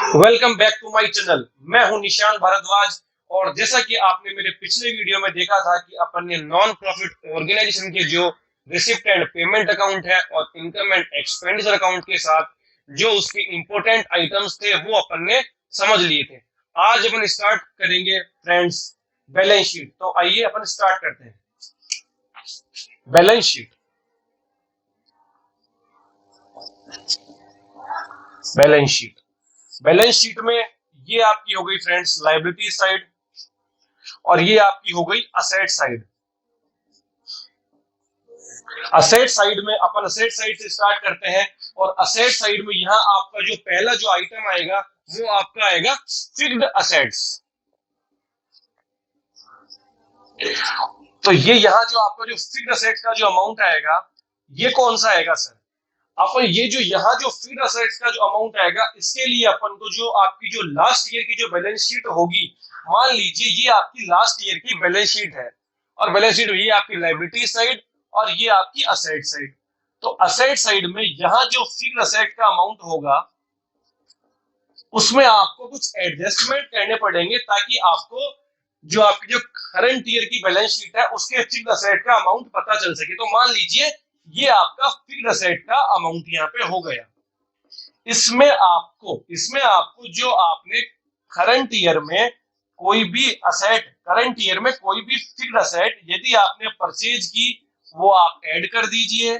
Welcome back to my channel. मैं हूं निशान भारद्वाज। और जैसा कि आपने मेरे पिछले वीडियो में देखा था कि अपन ने नॉन प्रॉफिट ऑर्गेनाइजेशन के जो रिसिप्ट एंड पेमेंट अकाउंट है और इनकम एंड एक्सपेंडिचर अकाउंट के साथ जो उसके इंपॉर्टेंट आइटम्स थे वो अपन ने समझ लिए थे। आज अपन स्टार्ट करेंगे फ्रेंड्स बैलेंस शीट। तो आइए अपन स्टार्ट करते हैं। Balance sheet. Balance sheet balance sheet में ये आपकी हो गई फ्रेंड्स लायबिलिटी साइड और ये आपकी हो गई असेट साइड। असेट साइड में अपन असेट साइड से स्टार्ट करते हैं और असेट साइड में यहाँ आपका जो पहला जो आइटम आएगा वो आपका आएगा फिक्स्ड असेट्स। तो ये यहाँ जो आपका जो फिक्स्ड असेट्स का जो अमाउंट आएगा ये कौन सा आएगा सर? अपन ये जो यहाँ जो फिक्स्ड असेट्स का जो अमाउंट आएगा इसके लिए अपन को जो आपकी जो लास्ट ईयर की जो बैलेंस शीट होगी, मान लीजिए ये आपकी लास्ट ईयर की बैलेंस शीट है और बैलेंस शीट ये आपकी लायबिलिटी साइड और ये आपकी असेट साइड। तो असेट साइड में यहाँ जो फिक्स्ड असेट का अमाउंट होगा उसमें आपको कुछ एडजस्टमेंट करने पड़ेंगे ताकि आपको जो आपकी जो करंट ईयर की बैलेंस शीट है उसके फिक्स्ड असेट का अमाउंट पता चल सके। तो मान लीजिए ये आपका फिक्स्ड असेट का अमाउंट यहाँ पे हो गया। इसमें आपको जो आपने करंट ईयर में कोई भी असेट, करंट ईयर में कोई भी फिक्स्ड असेट यदि आपने परचेज की वो आप ऐड कर दीजिए।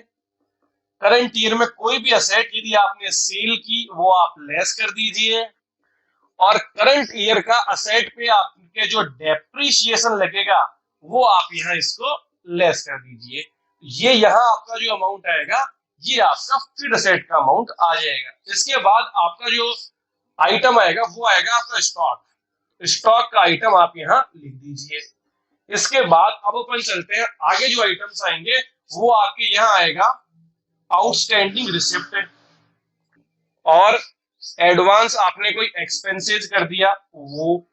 करंट ईयर में कोई भी असेट यदि आपने सेल की वो आप लेस कर दीजिए। और करंट ईयर का असेट पे आपके जो डेप्रिसिएशन लगेगा वो आप यहाँ इसको लेस कर दीजिए। ये यहाँ आपका जो अमाउंट आएगा ये आपका फिक्स्ड असेट का अमाउंट आ जाएगा। इसके बाद आपका जो आइटम आएगा वो आएगा आपका स्टॉक। स्टॉक का आइटम आप यहाँ लिख दीजिए। इसके बाद अब अपन चलते हैं आगे, जो आइटम्स आएंगे वो आपके यहाँ आएगा आउटस्टैंडिंग रिसिप्ट और एडवांस आपने कोई एक्सपेंसेस कर दिया वो।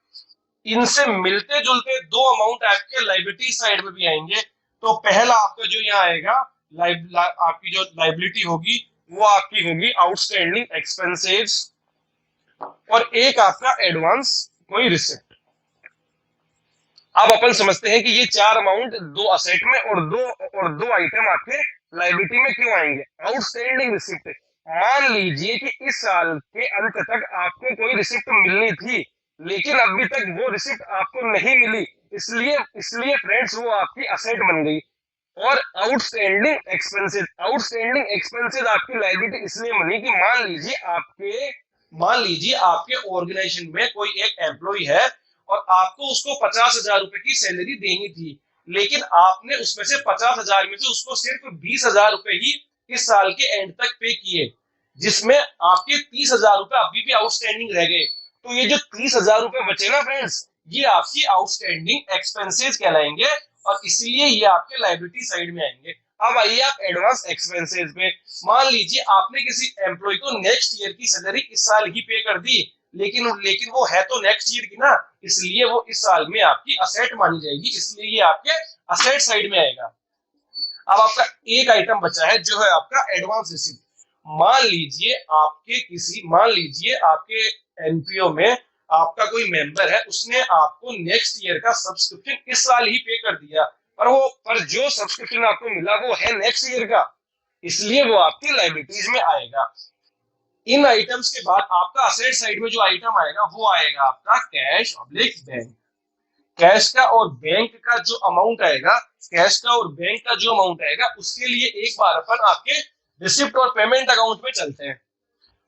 इनसे मिलते जुलते दो अमाउंट आपके लायबिलिटी साइड में भी आएंगे। तो पहला आपका जो यहाँ आएगा आपकी जो लायबिलिटी होगी वो आपकी होगी आउटस्टैंडिंग एक्सपेंसेस और एक आपका एडवांस कोई रिसिप्ट। अब अपन समझते हैं कि ये चार अमाउंट दो असेट में और दो आइटम आपके लायबिलिटी में क्यों आएंगे। आउटस्टैंडिंग रिसिप्ट, मान लीजिए कि इस साल के अंत तक आपको कोई रिसिप्ट मिलनी थी लेकिन अभी तक वो रिसिप्ट आपको नहीं मिली, इसलिए इसलिए फ्रेंड्स वो आपकी असेट बन गई। और आउटस्टैंडिंग एक्सपेंसेस आपकी लायबिलिटी इसलिए बनी कि मान लीजिए आपके ऑर्गेनाइजेशन में कोई एक एम्प्लॉय है और आपको उसको 50,000 रुपए की सैलरी देनी थी लेकिन आपने उसमें से 50,000 में से उसको सिर्फ 20,000 रुपए ही इस साल के एंड तक पे किए, जिसमें आपके 30,000 रुपए अभी भी आउटस्टैंडिंग रह गए। तो ये जो 30,000 रुपए बचे ना फ्रेंड्स, ये आपकी आउटस्टैंडिंग एक्सपेंसेस कहलाएंगे और इसलिए ये आपके लायबिलिटी साइड में आएंगे। अब आइए आप एडवांस एक्सपेंसेस पे। मान लीजिए आपने किसी एम्प्लॉय को नेक्स्ट ईयर की सैलरी इस साल ही पे कर दी लेकिन वो है तो नेक्स्ट ईयर की ना, इसलिए वो इस साल में आपकी असेट मानी जाएगी, इसलिए ये आपके असेट साइड में आएगा। अब आपका एक आइटम बचा है जो है आपका एडवांस रिसिप्ट। मान लीजिए आपके एनपीओ में आपका कोई मेंबर है, उसने आपको नेक्स्ट ईयर का सब्सक्रिप्शन इस साल ही पे कर दिया पर जो सब्सक्रिप्शन आपको मिला वो है नेक्स्ट ईयर का, इसलिए वो आपकी लायबिलिटीज में आएगा। इन आइटम्स के बाद आपका असेट साइड में जो आइटम आएगा वो आएगा आपका कैश ऑब्लिक बैंक। कैश का और बैंक का जो अमाउंट आएगा, कैश का और बैंक का जो अमाउंट आएगा उसके लिए एक बार अपन आपके रिसिप्ट और पेमेंट अकाउंट में चलते हैं।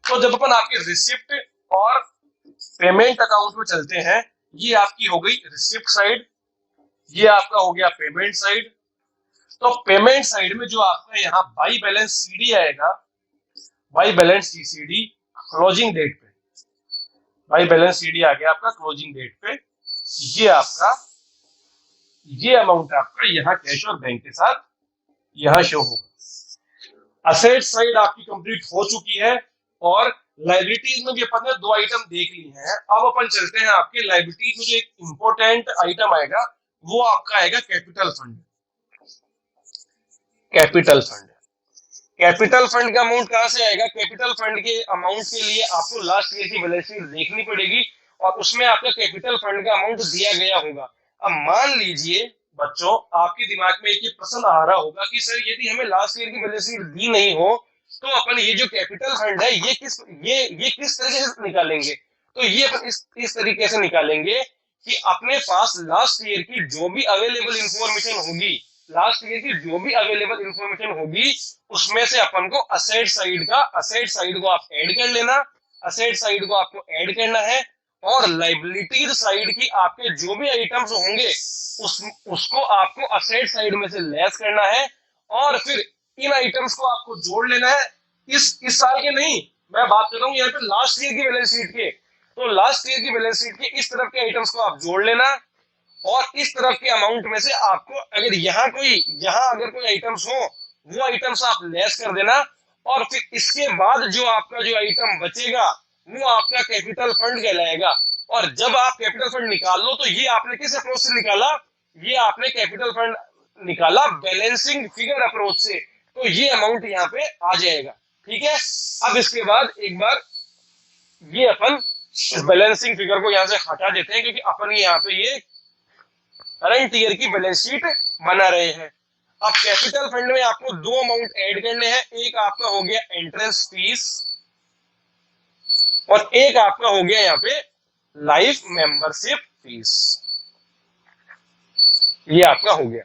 तो जब अपन आपके रिसिप्ट और पेमेंट अकाउंट में चलते हैं, ये आपकी हो गई रिसिप्ट साइड, ये आपका हो गया पेमेंट साइड। तो पेमेंट साइड में जो आपका यहाँ बाई बैलेंस सीडी आएगा, by balance CD closing date पे, बाई बैलेंस सीडी आ गया आपका क्लोजिंग डेट पे, ये अमाउंट आपका यहाँ कैश और बैंक के साथ यहाँ शो होगा। असेट साइड आपकी कंप्लीट हो चुकी है और लायबिलिटीज में भी अपन ने दो आइटम देख ली हैं। अब अपन चलते हैं आपके लायबिलिटीज में जो एक इंपॉर्टेंट आइटम आएगा वो आपका आएगा capital fund. Capital fund capital fund का अमाउंट कहां से आएगा? कैपिटल फंड के अमाउंट के लिए आपको लास्ट ईयर की बैलेंस शीट देखनी पड़ेगी और उसमें आपका कैपिटल फंड का अमाउंट दिया गया होगा। अब मान लीजिए बच्चों, आपके दिमाग में एक प्रश्न आ रहा होगा कि सर यदि हमें लास्ट ईयर की बैलेंस शीट दी नहीं हो तो अपन ये जो कैपिटल फंड है ये किस तरीके से निकालेंगे? तो ये अपन इस तरीके से निकालेंगे कि अपने पास लास्ट ईयर की जो भी अवेलेबल इंफॉर्मेशन होगी, लास्ट ईयर की जो भी अवेलेबल इंफॉर्मेशन होगी उसमें से अपन को असेट साइड को आप ऐड कर लेना, असेट साइड को आपको ऐड करना है और लाइबिलिटीज साइड की आपके जो भी आइटम्स होंगे उसको आपको असेट साइड में से लेस करना है और फिर इन आइटम्स को आपको जोड़ लेना है। इस साल के नहीं, मैं बात कर रहा हूँ यहाँ पे लास्ट ईयर की बैलेंस शीट के। तो लास्ट ईयर की बैलेंस शीट के इस तरफ के आइटम्स को आप जोड़ लेना और इस तरफ के अमाउंट में से आपको अगर यहाँ अगर कोई आइटम्स हो वो आइटम्स आप लेस कर देना और फिर इसके बाद जो आपका जो आइटम बचेगा वो आपका कैपिटल फंड कहलाएगा। और जब आप कैपिटल फंड निकाल लो तो ये आपने किस अप्रोच से निकाला? ये आपने कैपिटल फंड निकाला बैलेंसिंग फिगर अप्रोच से, तो ये अमाउंट यहाँ पे आ जाएगा। ठीक है, अब इसके बाद एक बार ये अपन इस बैलेंसिंग फिगर को यहाँ से हटा देते हैं क्योंकि अपन यहाँ पे ये करंट ईयर की बैलेंस शीट बना रहे हैं। अब कैपिटल फंड में आपको दो अमाउंट ऐड करने हैं, एक आपका हो गया एंट्रेंस फीस और एक आपका हो गया यहाँ पे लाइफ मेंबरशिप फीस। ये आपका हो गया।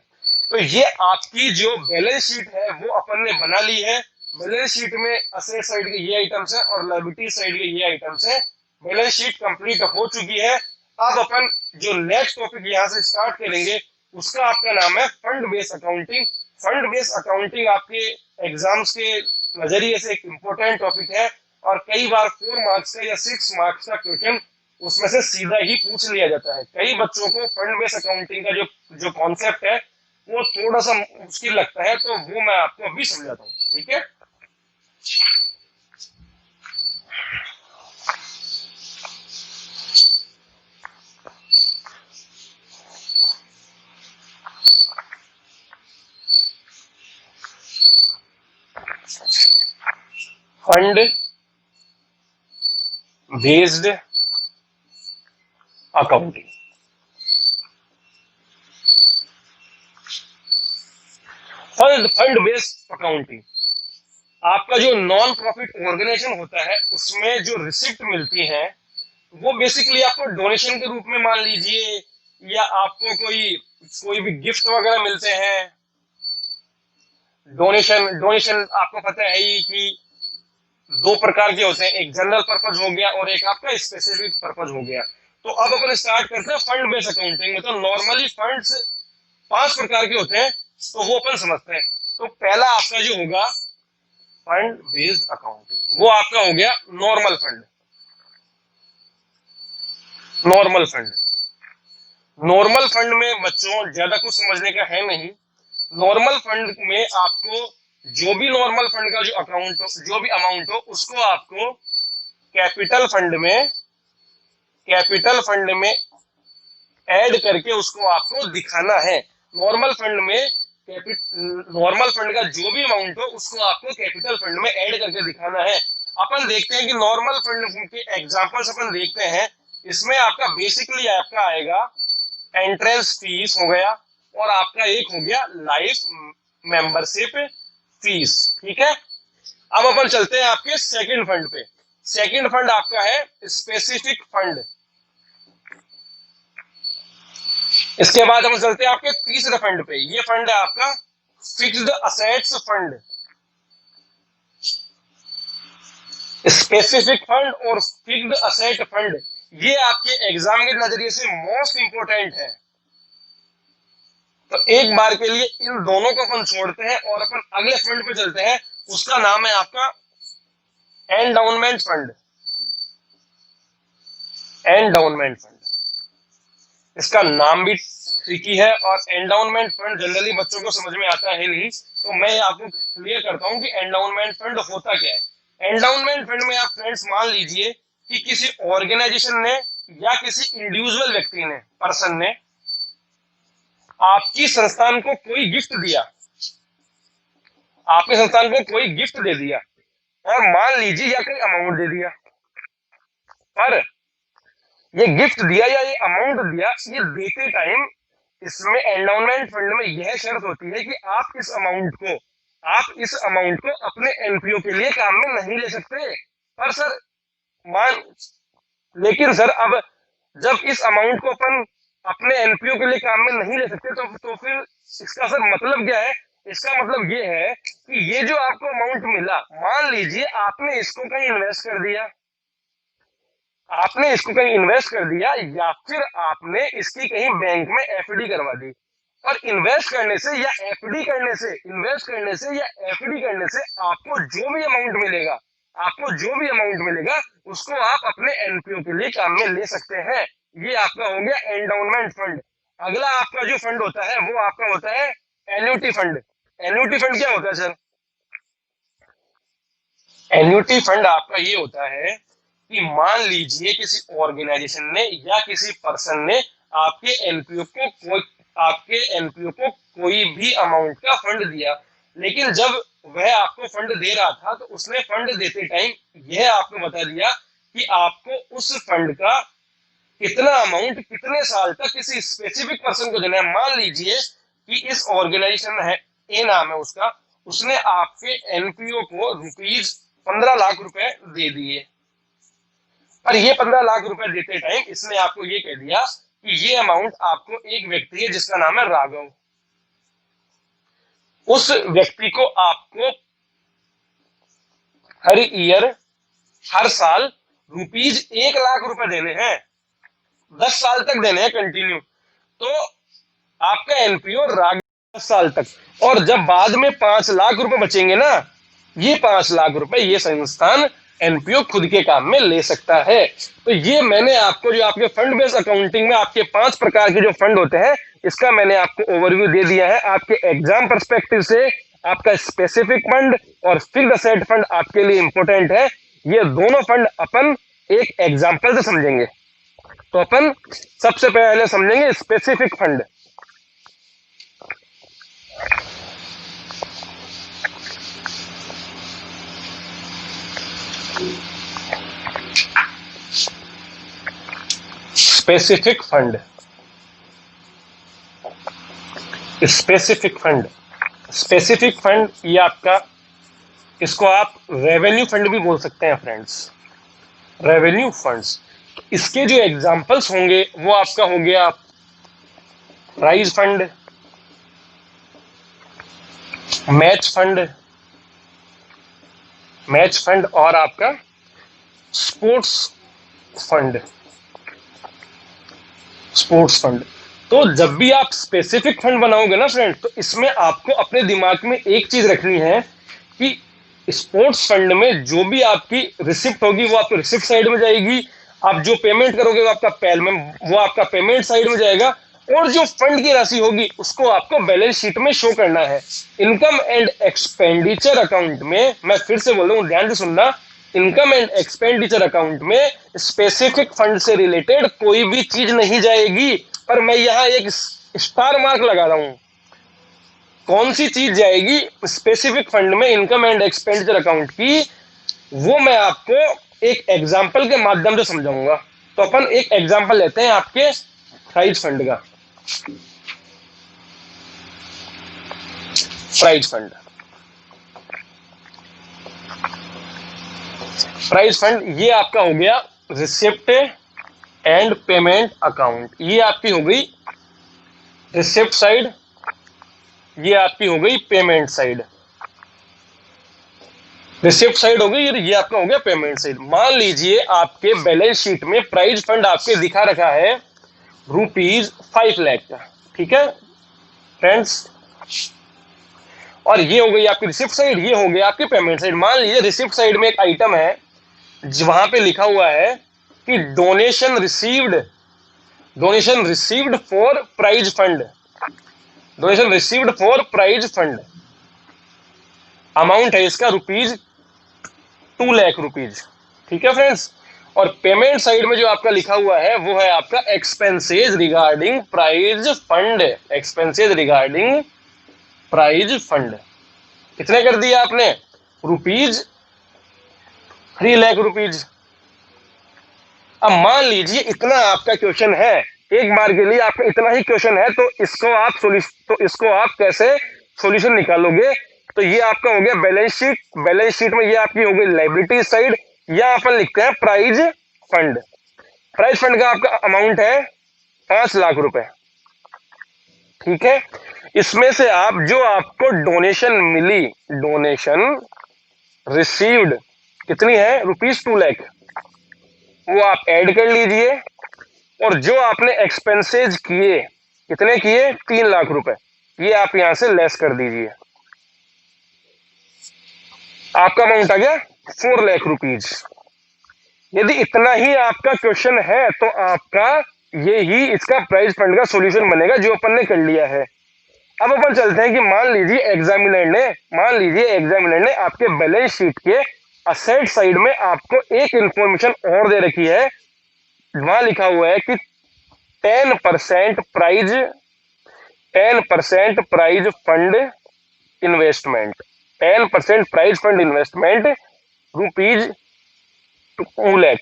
तो ये आपकी जो बैलेंस शीट है वो अपन ने बना ली है। बैलेंस शीट में असेट साइड के ये आइटम्स है और लायबिलिटी साइड के ये आइटम्स है। बैलेंस शीट कंप्लीट हो चुकी है। अब अपन जो नेक्स्ट टॉपिक यहाँ से स्टार्ट करेंगे उसका आपका नाम है fund based accounting. Fund based accounting आपके एग्जाम्स के नजरिए से एक इंपॉर्टेंट टॉपिक है और कई बार 4 मार्क्स का या 6 मार्क्स का क्वेश्चन उसमें से सीधा ही पूछ लिया जाता है। कई बच्चों को फंड बेस्ड अकाउंटिंग का जो कॉन्सेप्ट है वो थोड़ा सा मुश्किल लगता है, तो वो मैं आपको अभी समझाता हूँ। ठीक है, fund based accounting. Fund based accounting आपका जो नॉन प्रॉफिट ऑर्गेनाइजेशन होता है उसमें जो रिसिप्ट मिलती है वो बेसिकली आपको डोनेशन के रूप में मान लीजिए या आपको कोई भी गिफ्ट वगैरह मिलते हैं। डोनेशन डोनेशन आपको पता है ही कि दो प्रकार के होते हैं, एक जनरल पर्पज हो गया और एक आपका स्पेसिफिक पर्पज हो गया। तो अब अपन स्टार्ट करते हैं फंड बेस्ड अकाउंटिंग में। तो नॉर्मली फंड्स 5 प्रकार के होते हैं तो वो अपन समझते हैं। तो पहला आपका जो होगा फंड बेस्ड अकाउंटिंग वो आपका हो गया normal fund. Normal fund normal fund में बच्चों ज्यादा कुछ समझने का है नहीं। नॉर्मल फंड में आपको जो भी नॉर्मल फंड का जो अकाउंट हो, जो भी अमाउंट हो उसको आपको कैपिटल फंड में ऐड करके उसको आपको दिखाना है। नॉर्मल फंड में नॉर्मल फंड का जो भी अमाउंट हो उसको आपको कैपिटल फंड में ऐड करके दिखाना है। अपन देखते हैं कि नॉर्मल फंड के एग्जांपल्स अपन देखते हैं। इसमें आपका बेसिकली आपका आएगा एंट्रेंस फीस हो गया और आपका एक हो गया लाइफ मेंबरशिप फीस। ठीक है, अब अपन चलते हैं आपके सेकंड फंड पे। सेकंड फंड आपका है स्पेसिफिक फंड। इसके बाद हम चलते हैं आपके तीसरे फंड पे। ये फंड है आपका fixed assets fund. Specific fund और फिक्स्ड असेट फंड ये आपके एग्जाम के नजरिए से मोस्ट इंपोर्टेंट है। तो एक बार के लिए इन दोनों को अपन छोड़ते हैं और अपन अगले फंड पे चलते हैं। उसका नाम है आपका एंडाउनमेंट फंड। एंडाउनमेंट फंड इसका नाम भी ट्रिकी है और एंडाउनमेंट फंड जनरली बच्चों को समझ में आता है नहीं, तो मैं आपको क्लियर करता हूं कि एंडाउनमेंट फंड होता क्या है। एंडाउनमेंट फंड में आप फ्रेंड्स मान लीजिए कि किसी ऑर्गेनाइजेशन ने या किसी इंडिविजुअल व्यक्ति ने, पर्सन ने आपकी संस्थान को कोई गिफ्ट दिया। आपने संस्थान को कोई गिफ्ट दे दिया और मान लीजिए या कोई अमाउंट दे दिया, पर ये गिफ्ट दिया या ये अमाउंट दिया, ये देते टाइम इसमें एंडाउनमेंट फंड में यह शर्त होती है कि आप इस अमाउंट को अपने एनपीओ के लिए काम में नहीं ले सकते। पर सर मान लेकिन सर अब जब इस अमाउंट को अपन अपने एनपीओ के लिए काम में नहीं ले सकते तो फिर इसका सर मतलब क्या है? इसका मतलब ये है कि ये जो आपको अमाउंट मिला, मान लीजिए आपने इसको कहीं इन्वेस्ट कर दिया, या फिर आपने इसकी कहीं बैंक में एफडी करवा दी। और इन्वेस्ट करने से या एफडी करने से आपको जो भी अमाउंट मिलेगा उसको आप अपने एनपीओ के लिए काम में ले सकते हैं। ये आपका हो गया एंडाउनमेंट फंड। अगला आपका जो फंड होता है वो आपका होता है एन्युटी फंड। एन्युटी फंड क्या होता है सर? एन्युटी फंड आपका ये होता है कि मान लीजिए किसी ऑर्गेनाइजेशन ने या किसी पर्सन ने आपके एनपीओ को कोई भी अमाउंट का फंड दिया, लेकिन जब वह आपको फंड दे रहा था तो उसने फंड देते टाइम यह आपको बता दिया कि आपको उस फंड का कितना अमाउंट कितने साल तक किसी स्पेसिफिक पर्सन को देना है। मान लीजिए कि इस ऑर्गेनाइजेशन है, ए नाम है उसका, उसने आपके एनपीओ को ₹15 लाख दे दिए, पर ये 15 लाख रुपए देते टाइम इसने आपको ये कह दिया कि ये अमाउंट आपको एक व्यक्ति है जिसका नाम है राघव, उस व्यक्ति को आपको हर साल ₹1 लाख देने हैं, 10 साल तक देने हैं कंटिन्यू। तो आपका एनपीओ राघव 10 साल तक, और जब बाद में 5 लाख रुपए बचेंगे ना, ये 5 लाख रुपए ये संस्थान एनपीओ खुद के काम में ले सकता है। तो ये मैंने आपको जो आपके फंड बेस्ड अकाउंटिंग में आपके 5 प्रकार के जो फंड होते हैं इसका मैंने आपको ओवरव्यू दे दिया है। आपके एग्जाम पर्सपेक्टिव से आपका स्पेसिफिक फंड और फिक्स्ड असेट फंड आपके लिए इंपॉर्टेंट है। ये दोनों फंड अपन एक एग्जाम्पल से समझेंगे। तो अपन सबसे पहले समझेंगे स्पेसिफिक फंड। स्पेसिफिक फंड ये आपका, इसको आप रेवेन्यू फंड भी बोल सकते हैं फ्रेंड्स, रेवेन्यू फंड्स। इसके जो एग्जांपल्स होंगे वो आपका हो गया प्राइज फंड, मैच फंड और आपका स्पोर्ट्स फंड। तो जब भी आप स्पेसिफिक फंड बनाओगे ना फ्रेंड, तो इसमें आपको अपने दिमाग में एक चीज रखनी है कि स्पोर्ट्स फंड में जो भी आपकी रिसिप्ट होगी वो आपकी रिसिप्ट साइड में जाएगी, आप जो पेमेंट करोगे वो आपका पेमेंट साइड में जाएगा, और जो फंड की राशि होगी उसको आपको बैलेंस शीट में शो करना है। इनकम एंड एक्सपेंडिचर अकाउंट में, मैं फिर से बोल रहा हूँ, ध्यान से सुनना, इनकम एंड एक्सपेंडिचर अकाउंट में स्पेसिफिक फंड से रिलेटेड कोई भी चीज नहीं जाएगी। पर मैं यहाँ एक स्टार मार्क लगा रहा हूं, कौन सी चीज जाएगी स्पेसिफिक फंड में इनकम एंड एक्सपेंडिचर अकाउंट की, वो मैं आपको एक एग्जांपल के माध्यम से समझाऊंगा। तो अपन एक एग्जांपल लेते हैं आपके प्राइज फंड का। प्राइज फंड ये आपका हो गया रिसिप्ट एंड पेमेंट अकाउंट, ये आपकी हो गई रिसिप्ट साइड, ये आपकी हो गई पेमेंट साइड। रिसिप्ट साइड हो गई, ये आपका हो गया पेमेंट साइड। मान लीजिए आपके बैलेंस शीट में प्राइज फंड आपके दिखा रखा है ₹5 लाख का, ठीक है फ्रेंड्स, और ये हो गई आपकी रिसिप्ट साइड, ये हो गया आपकी पेमेंट साइड। मान लीजिए रिसिप्ट साइड में एक आइटम है वहां पे लिखा हुआ है कि donation received for prize fund, amount है इसका ₹2 लाख, ठीक है फ्रेंड्स। और पेमेंट साइड में जो आपका लिखा हुआ है वो है आपका एक्सपेंसेस रिगार्डिंग प्राइज फंड, कितने कर दिया आपने? Rupees 3 lakh rupees. अब मान लीजिए इतना आपका क्वेश्चन है, एक बार के लिए आपका इतना ही क्वेश्चन है, तो इसको आप कैसे सॉल्यूशन निकालोगे? तो ये आपका हो गया बैलेंस शीट। बैलेंस शीट में ये आपकी हो गई लायबिलिटी साइड, या अपन लिखते हैं प्राइज फंड। प्राइज फंड का आपका अमाउंट है 5 लाख रुपए। ठीक है, इसमें से आप जो आपको डोनेशन मिली, डोनेशन रिसीव्ड कितनी है? ₹2 लाख, वो आप ऐड कर लीजिए। और जो आपने एक्सपेंसेज किए, कितने किए? 3 लाख रुपए, ये आप यहां से लेस कर दीजिए। आपका अमाउंट आ गया 4 लाख रुपीज। यदि इतना ही आपका क्वेश्चन है तो आपका ये ही इसका प्राइज फंड का सॉल्यूशन बनेगा जो अपन ने कर लिया है। अब अपन चलते हैं कि मान लीजिए एग्जामिनर ने आपके बैलेंस शीट के असेट साइड में आपको एक इंफॉर्मेशन और दे रखी है। वहां लिखा हुआ है कि 10% prize fund investment, 10% prize fund investment ₹2 lakh.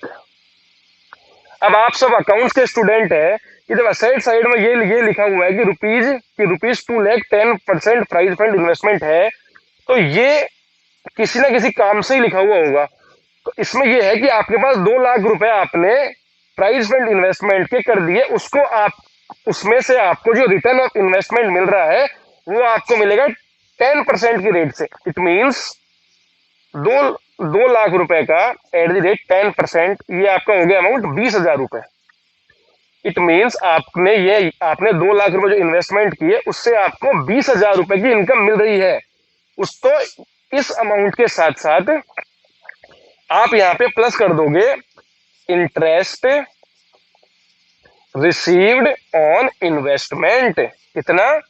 अब आप सब अकाउंट्स के स्टूडेंट है कि जब असेट साइड में ये लिखा हुआ है कि rupees 2 lakh 10% prize fund investment है, तो ये किसी ना किसी काम से ही लिखा हुआ होगा। तो इसमें यह है कि आपके पास 2 लाख रुपए आपने प्राइज फंड इन्वेस्टमेंट के कर दिए, उसको आप उसमें से आपको जो रिटर्न ऑफ इन्वेस्टमेंट मिल रहा है वो आपको मिलेगा 10% की रेट से। इट मीन्स 2 लाख रुपए का एट द रेट 10%, ये आपका हो गया अमाउंट 20,000 रुपए। इट मीन्स आपने 2 लाख रुपए जो इन्वेस्टमेंट किए उससे आपको 20,000 रुपए की इनकम मिल रही है। उसको इस अमाउंट के साथ साथ आप यहां पे प्लस कर दोगे इंटरेस्ट रिसीव्ड ऑन इन्वेस्टमेंट, कितना?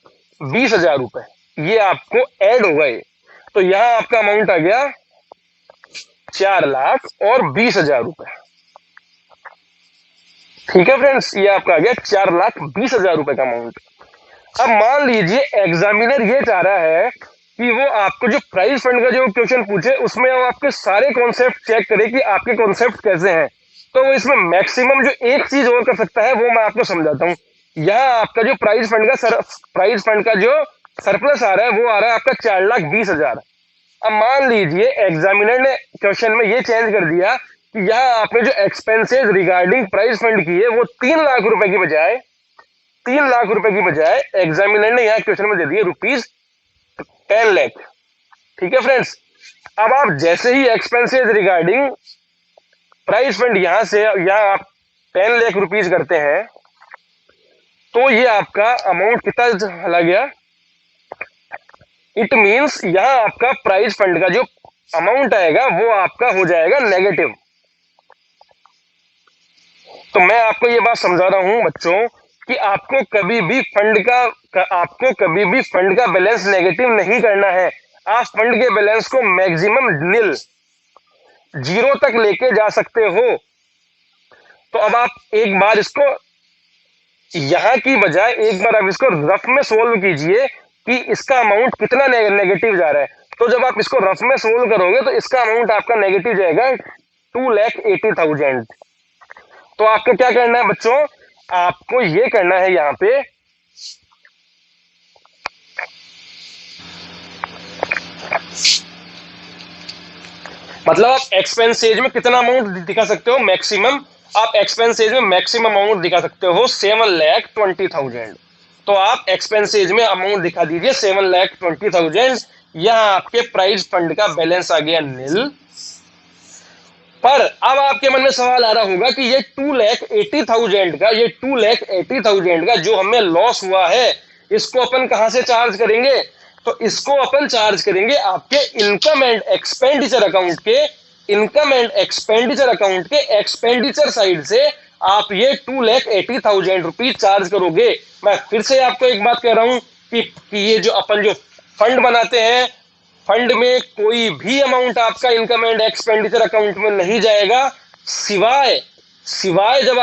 20,000 रुपए, ये आपको ऐड हो गए। तो यहां आपका अमाउंट आ गया 4,20,000 रुपए। ठीक है फ्रेंड्स, ये आपका आ गया 4,20,000 रुपए का अमाउंट। अब मान लीजिए एग्जामिनर ये चाह रहा है कि वो आपको जो प्राइज फंड का जो क्वेश्चन पूछे उसमें वो आपके सारे कॉन्सेप्ट चेक करे कि आपके कॉन्सेप्ट कैसे हैं। तो वो इसमें मैक्सिमम जो एक चीज और कर सकता है वो मैं आपको समझाता हूँ। यहाँ आपका जो प्राइज फंड का जो सरप्लस आ रहा है वो आ रहा है आपका 4,20,000। अब मान लीजिए एग्जामिनर ने क्वेश्चन में ये चेंज कर दिया कि यहाँ आपने जो एक्सपेंसेस रिगार्डिंग प्राइज फंड की है वो 3 लाख रुपए की बजाय एग्जामिनर ने यहाँ क्वेश्चन में दे दिए ₹10 लाख। ठीक है फ्रेंड्स, अब आप जैसे ही एक्सपेंसेस रिगार्डिंग प्राइज फंड यहाँ आप 10 लाख रुपीज करते हैं तो ये आपका अमाउंट कितना चला गया? इट मींस यहाँ आपका प्राइज फंड का जो अमाउंट आएगा वो आपका हो जाएगा नेगेटिव। तो मैं आपको ये बात समझा रहा हूं बच्चों कि आपको कभी भी फंड का बैलेंस नेगेटिव नहीं करना है। आप फंड के बैलेंस को मैक्सिमम निल, 0 तक लेके जा सकते हो। तो अब आप एक बार इसको यहां की बजाय एक बार आप इसको रफ में सोल्व कीजिए कि इसका अमाउंट कितना नेगेटिव जा रहा है। तो जब आप इसको रफ में सोल्व करोगे तो इसका अमाउंट आपका नेगेटिव जाएगा 2,80,000। तो आपको क्या करना है बच्चों? आपको ये करना है यहां पे मतलब आप एक्सपेंसेज में कितना अमाउंट दिखा सकते हो? मैक्सिमम आप एक्सपेंसेज में मैक्सिमम अमाउंट दिखा सकते हो 7,20,000। तो आप एक्सपेंसेज में अमाउंट दिखा दीजिए 7,20,000। यहां आपके प्राइज फंड का बैलेंस आ गया नील। पर अब आपके मन में सवाल आ रहा होगा कि ये 2,80,000 का जो हमें लॉस हुआ है इसको अपन कहां से चार्ज करेंगे? तो इसको अपन चार्ज करेंगे आपके इनकम एंड एक्सपेंडिचर अकाउंट के एक्सपेंडिचर साइड से। आप ये 2,80,000 रुपीज चार्ज करोगे। मैं फिर से आपको एक बात कह रहा हूं कि ये जो अपन जो फंड बनाते हैं, फंड में कोई भी अमाउंट आपका इनकम एंड एक्सपेंडिचर अकाउंट में नहीं जाएगा, सिवाय जब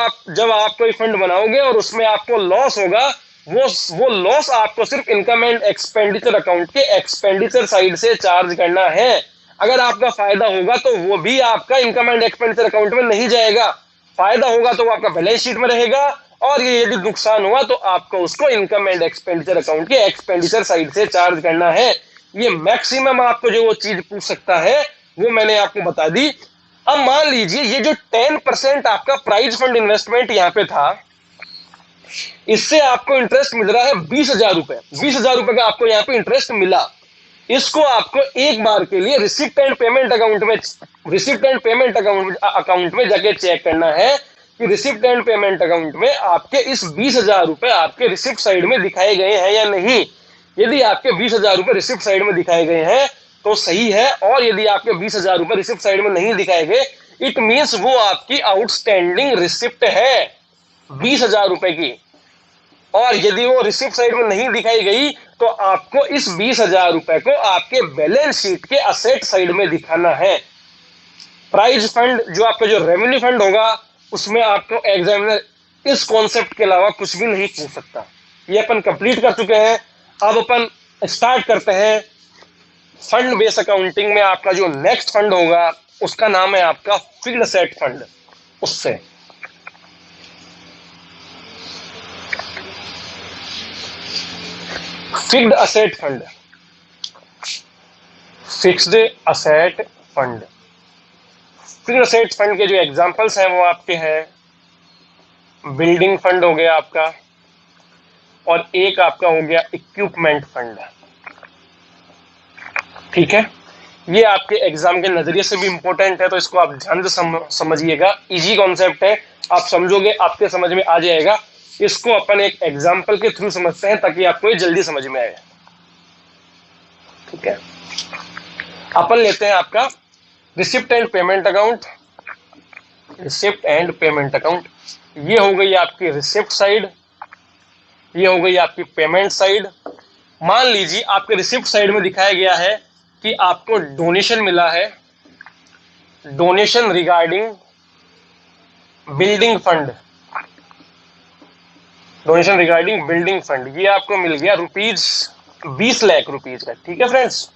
आप कोई फंड बनाओगे और उसमें आपको लॉस होगा, वो लॉस आपको सिर्फ इनकम एंड एक्सपेंडिचर अकाउंट के एक्सपेंडिचर साइड से चार्ज करना है। अगर आपका फायदा होगा तो वो भी आपका इनकम एंड एक्सपेंडिचर अकाउंट में नहीं जाएगा, फायदा होगा तो वो आपका बैलेंस शीट में रहेगा, और ये यदि नुकसान हुआ तो आपको उसको इनकम एंड एक्सपेंडिचर अकाउंट के एक्सपेंडिचर साइड से चार्ज करना है। ये मैक्सिमम आपको जो वो चीज पूछ सकता है वो मैंने आपको बता दी। अब मान लीजिए ये जो 10% आपका प्राइज फंड इन्वेस्टमेंट यहाँ पे था, इससे आपको इंटरेस्ट मिल रहा है 20,000 रुपए। 20,000 रुपए का आपको यहाँ पे इंटरेस्ट मिला। इसको आपको एक बार के लिए रिसिप्ट एंड पेमेंट अकाउंट में जाके चेक करना है कि रिसिप्ट एंड पेमेंट अकाउंट में आपके इस 20,000 रुपए आपके रिसिप्ट साइड में दिखाए गए हैं या नहीं। यदि आपके 20,000 रुपए रिसिप्ट साइड में दिखाए गए हैं तो सही है, और यदि आपके 20,000 रुपए रिसिप्ट साइड में नहीं दिखाए गए, इट मीन्स वो आपकी आउटस्टैंडिंग रिसिप्ट है 20,000 रुपए की। और यदि वो रिसिप्ट साइड में नहीं दिखाई गई तो आपको इस 20,000 रुपए को आपके बैलेंस शीट के असेट साइड में दिखाना है। प्राइज फंड जो आपका जो रेवेन्यू फंड होगा उसमें आपको एग्जामिनर इस कॉन्सेप्ट के अलावा कुछ भी नहीं पूछ सकता। ये अपन कंप्लीट कर चुके हैं। अब अपन स्टार्ट करते हैं फंड बेस अकाउंटिंग में आपका जो नेक्स्ट फंड होगा उसका नाम है आपका फिक्स्ड असेट फंड। उससे fixed asset fund, fixed asset fund, fixed asset fund के जो एग्जांपल्स हैं वो आपके हैं बिल्डिंग फंड हो गया आपका, और एक आपका हो गया इक्विपमेंट फंड। ठीक है, ये आपके एग्जाम के नजरिए से भी इंपॉर्टेंट है तो इसको आप ध्यान से समझिएगा। इजी कॉन्सेप्ट है, आप समझोगे आपके समझ में आ जाएगा। इसको अपन एक एग्जाम्पल के थ्रू समझते हैं ताकि आपको ये जल्दी समझ में आए। ठीक है, अपन लेते हैं आपका receipt and payment account. Receipt and payment account, ये हो गई आपकी रिसिप्ट साइड, ये हो गई आपकी पेमेंट साइड। मान लीजिए आपके रिसिप्ट साइड में दिखाया गया है कि आपको डोनेशन मिला है, donation regarding building fund, donation regarding building fund, ये आपको मिल गया ₹20 लाख का। ठीक है फ्रेंड्स,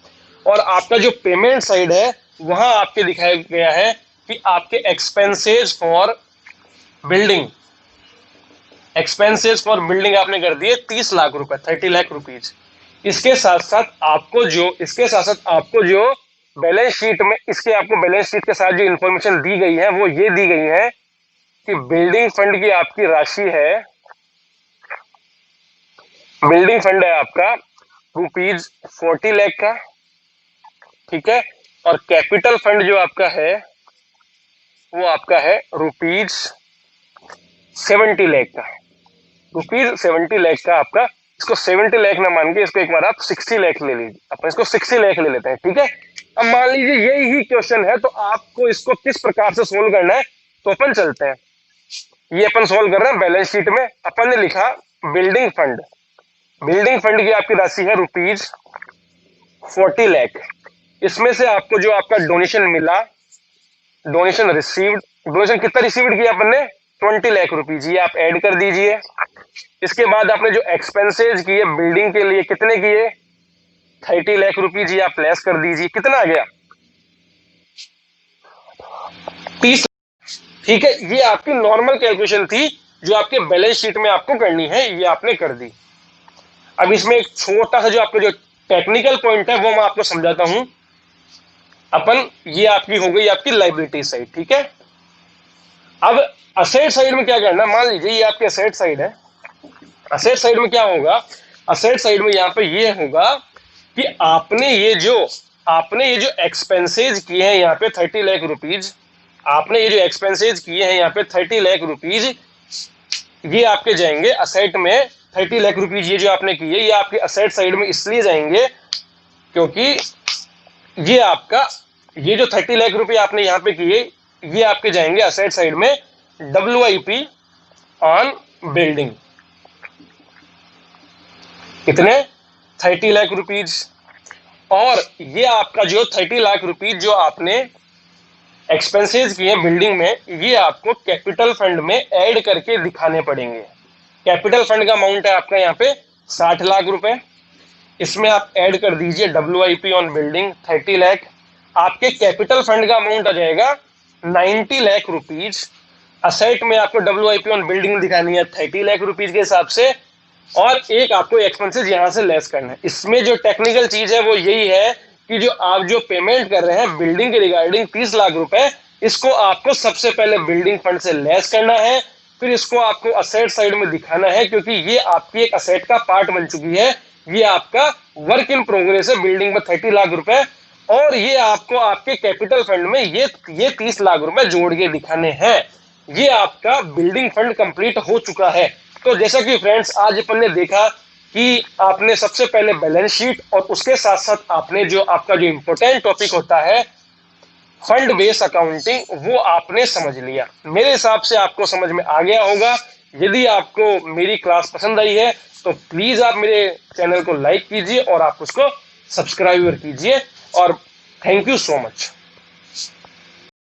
और आपका जो पेमेंट साइड है वहां आपके दिखाया गया है कि आपके expenses for building, expenses for building आपने कर दिए 30 लाख रुपए, 30 लाख रुपीज। इसके साथ साथ आपको जो बैलेंस शीट में, इसके आपको बैलेंस शीट के साथ जो इंफॉर्मेशन दी गई है वो ये दी गई है कि बिल्डिंग फंड की आपकी राशि है, बिल्डिंग फंड है आपका ₹40 लाख का। ठीक है, और कैपिटल फंड जो आपका है वो आपका है ₹70 लाख का, ₹70 लाख का आपका। इसको 70 लाख ना मान के इसको एक बार आप 60 लाख ले लीजिए, अपन इसको 60 लाख ले लेते हैं। ठीक है, अब मान लीजिए यही ही क्वेश्चन है तो आपको इसको किस प्रकार से सोल्व करना है तो अपन चलते हैं। ये अपन सोल्व कर रहे हैं बैलेंस शीट में। अपन ने लिखा बिल्डिंग फंड, बिल्डिंग फंड की आपकी राशि है ₹40 लाख। इसमें से आपको जो आपका डोनेशन मिला, डोनेशन रिसीव्ड, डोनेशन कितना रिसीव्ड किया अपन ने? 20 लाख रुपीज, ये आप ऐड कर दीजिए। इसके बाद आपने जो एक्सपेंसेज किए बिल्डिंग के लिए कितने किए? 30 लाख रुपीज, ये आप लेस कर दीजिए। कितना आ गया? 30। ठीक है, ये आपकी नॉर्मल कैलकुलेशन थी जो आपके बैलेंस शीट में आपको करनी है, ये आपने कर दी। अब इसमें एक छोटा सा जो आपका जो टेक्निकल पॉइंट है वो मैं आपको समझाता हूं। अपन, ये आपकी हो गई आपकी लायबिलिटी साइड। ठीक है, अब असेट साइड में क्या करना, मान लीजिए ये आपकी असेट साइड है। असेट साइड में क्या होगा? असेट साइड में यहाँ पे ये होगा कि आपने ये जो एक्सपेंसेज किए हैं यहाँ पे 30 लाख रुपीज, आपने ये जो एक्सपेंसेज किए हैं यहाँ पे 30 लाख रुपीज, ये आपके जाएंगे असेट में। 30 लाख रुपीज ये जो आपने किए ये आपके असेट साइड में इसलिए जाएंगे क्योंकि ये आपका, ये जो 30 लाख रुपए आपने यहाँ पे किए ये आपके जाएंगे असेट साइड में WIP ऑन बिल्डिंग। कितने? 30 लाख रुपीज। और ये आपका जो 30 लाख रुपीज जो आपने एक्सपेंसेस किए बिल्डिंग में, ये आपको कैपिटल फंड में ऐड करके दिखाने पड़ेंगे। कैपिटल फंड का अमाउंट है आपका यहाँ पे 60 लाख रुपए। इसमें आप ऐड कर दीजिए WIP ऑन बिल्डिंग 30 लाख। आपके कैपिटल फंड का अमाउंट आ जाएगा 90 लाख रुपीज। असेट में आपको WIP ऑन बिल्डिंग दिखानी है 30 लाख रुपीज के हिसाब से, और एक आपको एक्सपेंसेस यहाँ से लेस करना है। इसमें जो टेक्निकल चीज है वो यही है कि जो आप जो पेमेंट कर रहे हैं बिल्डिंग के रिगार्डिंग 30 लाख रुपए, इसको आपको सबसे पहले बिल्डिंग फंड से लेस करना है, फिर इसको आपको असेट साइड में दिखाना है, क्योंकि ये आपकी एक असेट का पार्ट बन चुकी है। ये आपका वर्क इन प्रोग्रेस है बिल्डिंग में 30 लाख रुपए, और ये आपको आपके कैपिटल फंड में ये 30 लाख रुपए जोड़ के दिखाने हैं। ये आपका बिल्डिंग फंड कंप्लीट हो चुका है। तो जैसा कि फ्रेंड्स आज अपन ने देखा कि आपने सबसे पहले बैलेंस शीट और उसके साथ साथ आपने जो आपका जो इंपॉर्टेंट टॉपिक होता है फंड बेस्ड अकाउंटिंग, वो आपने समझ लिया। मेरे हिसाब से आपको समझ में आ गया होगा। यदि आपको मेरी क्लास पसंद आई है तो प्लीज आप मेरे चैनल को लाइक कीजिए और आप उसको सब्सक्राइब कीजिए। और थैंक यू सो मच।